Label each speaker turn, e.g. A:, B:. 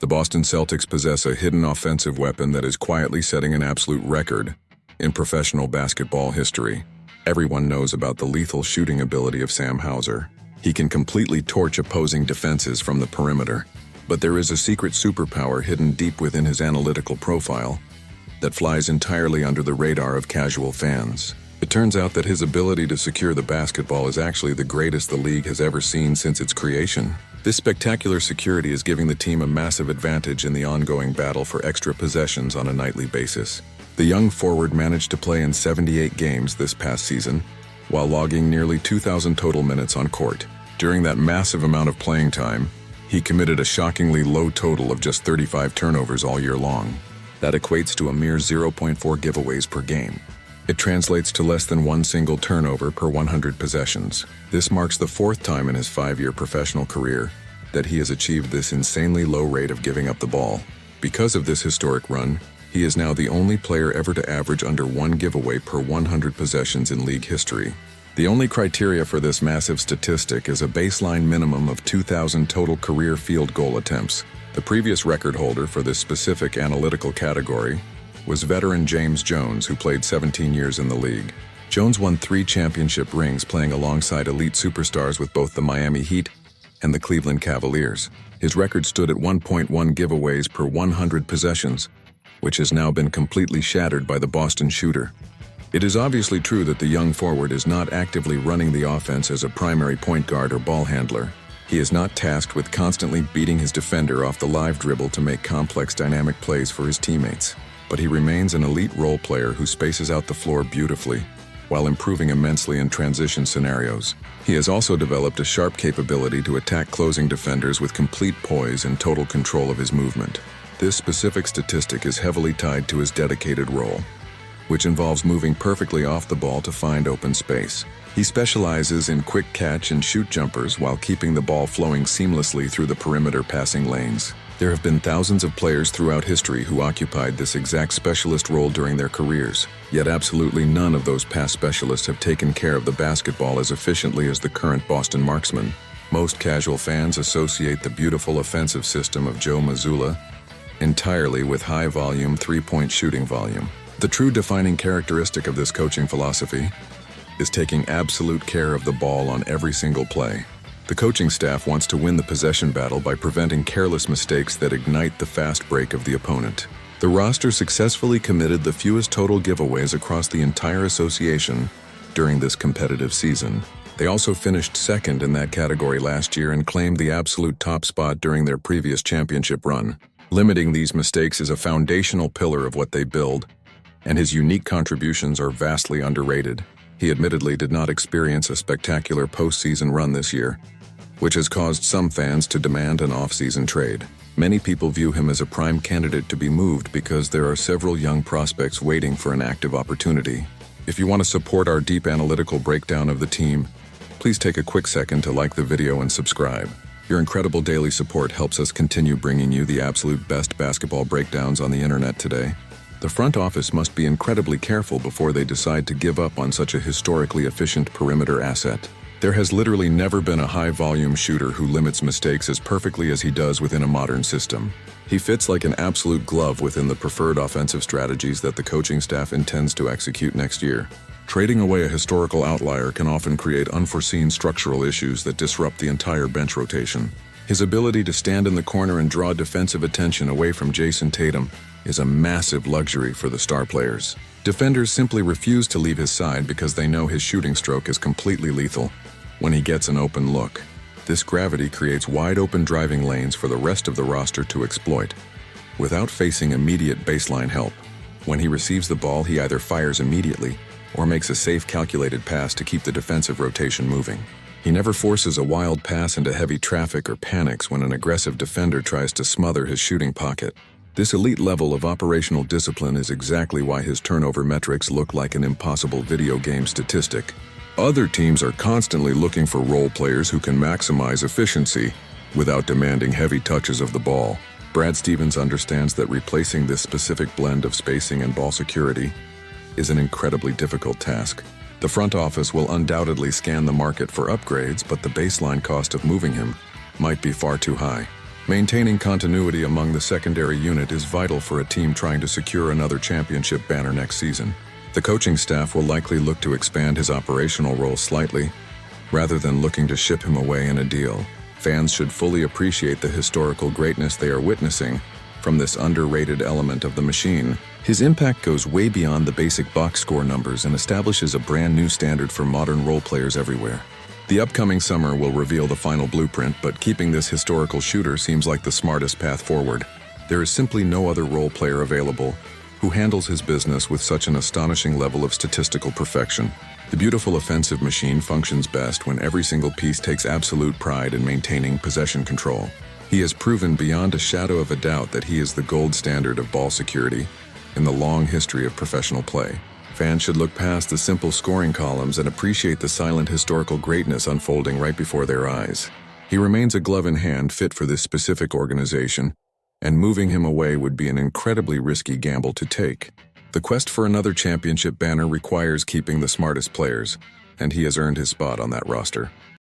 A: The Boston Celtics possess a hidden offensive weapon that is quietly setting an absolute record in professional basketball history. Everyone knows about the lethal shooting ability of Sam Hauser. He can completely torch opposing defenses from the perimeter. But there is a secret superpower hidden deep within his analytical profile that flies entirely under the radar of casual fans. It turns out that his ability to secure the basketball is actually the greatest the league has ever seen since its creation. This spectacular security is giving the team a massive advantage in the ongoing battle for extra possessions on a nightly basis. The young forward managed to play in 78 games this past season, while logging nearly 2,000 total minutes on court. During that massive amount of playing time, he committed a shockingly low total of just 35 turnovers all year long. That equates to a mere 0.4 giveaways per game. It translates to less than one single turnover per 100 possessions. This marks the fourth time in his 5-year professional career that he has achieved this insanely low rate of giving up the ball. Because of this historic run, he is now the only player ever to average under one giveaway per 100 possessions in league history. The only criteria for this massive statistic is a baseline minimum of 2,000 total career field goal attempts. The previous record holder for this specific analytical category was veteran James Jones, who played 17 years in the league. Jones won 3 championship rings playing alongside elite superstars with both the Miami Heat and the Cleveland Cavaliers. His record stood at 1.1 giveaways per 100 possessions, which has now been completely shattered by the Boston shooter. It is obviously true that the young forward is not actively running the offense as a primary point guard or ball handler. He is not tasked with constantly beating his defender off the live dribble to make complex dynamic plays for his teammates. But he remains an elite role player who spaces out the floor beautifully, while improving immensely in transition scenarios. He has also developed a sharp capability to attack closing defenders with complete poise and total control of his movement. This specific statistic is heavily tied to his dedicated role, which involves moving perfectly off the ball to find open space. He specializes in quick catch and shoot jumpers while keeping the ball flowing seamlessly through the perimeter passing lanes. There have been thousands of players throughout history who occupied this exact specialist role during their careers, yet absolutely none of those past specialists have taken care of the basketball as efficiently as the current Boston marksman. Most casual fans associate the beautiful offensive system of Joe Mazzulla entirely with high-volume three-point shooting volume. The true defining characteristic of this coaching philosophy is taking absolute care of the ball on every single play. The coaching staff wants to win the possession battle by preventing careless mistakes that ignite the fast break of the opponent. The roster successfully committed the fewest total giveaways across the entire association during this competitive season. They also finished second in that category last year and claimed the absolute top spot during their previous championship run. Limiting these mistakes is a foundational pillar of what they build, and his unique contributions are vastly underrated. He admittedly did not experience a spectacular postseason run this year, which has caused some fans to demand an off-season trade. Many people view him as a prime candidate to be moved because there are several young prospects waiting for an active opportunity. If you want to support our deep analytical breakdown of the team, please take a quick second to like the video and subscribe. Your incredible daily support helps us continue bringing you the absolute best basketball breakdowns on the internet today. The front office must be incredibly careful before they decide to give up on such a historically efficient perimeter asset. There has literally never been a high-volume shooter who limits mistakes as perfectly as he does within a modern system. He fits like an absolute glove within the preferred offensive strategies that the coaching staff intends to execute next year. Trading away a historical outlier can often create unforeseen structural issues that disrupt the entire bench rotation. His ability to stand in the corner and draw defensive attention away from Jayson Tatum is a massive luxury for the star players. Defenders simply refuse to leave his side because they know his shooting stroke is completely lethal when he gets an open look. This gravity creates wide-open driving lanes for the rest of the roster to exploit, without facing immediate baseline help. When he receives the ball, he either fires immediately or makes a safe, calculated pass to keep the defensive rotation moving. He never forces a wild pass into heavy traffic or panics when an aggressive defender tries to smother his shooting pocket. This elite level of operational discipline is exactly why his turnover metrics look like an impossible video game statistic. Other teams are constantly looking for role players who can maximize efficiency without demanding heavy touches of the ball. Brad Stevens understands that replacing this specific blend of spacing and ball security is an incredibly difficult task. The front office will undoubtedly scan the market for upgrades, but the baseline cost of moving him might be far too high. Maintaining continuity among the secondary unit is vital for a team trying to secure another championship banner next season. The coaching staff will likely look to expand his operational role slightly, rather than looking to ship him away in a deal. Fans should fully appreciate the historical greatness they are witnessing from this underrated element of the machine. His impact goes way beyond the basic box score numbers and establishes a brand new standard for modern role players everywhere. The upcoming summer will reveal the final blueprint, but keeping this historical shooter seems like the smartest path forward. There is simply no other role player available who handles his business with such an astonishing level of statistical perfection. The beautiful offensive machine functions best when every single piece takes absolute pride in maintaining possession control. He has proven beyond a shadow of a doubt that he is the gold standard of ball security in the long history of professional play. Fans should look past the simple scoring columns and appreciate the silent historical greatness unfolding right before their eyes. He remains a glove in hand fit for this specific organization, and moving him away would be an incredibly risky gamble to take. The quest for another championship banner requires keeping the smartest players, and he has earned his spot on that roster.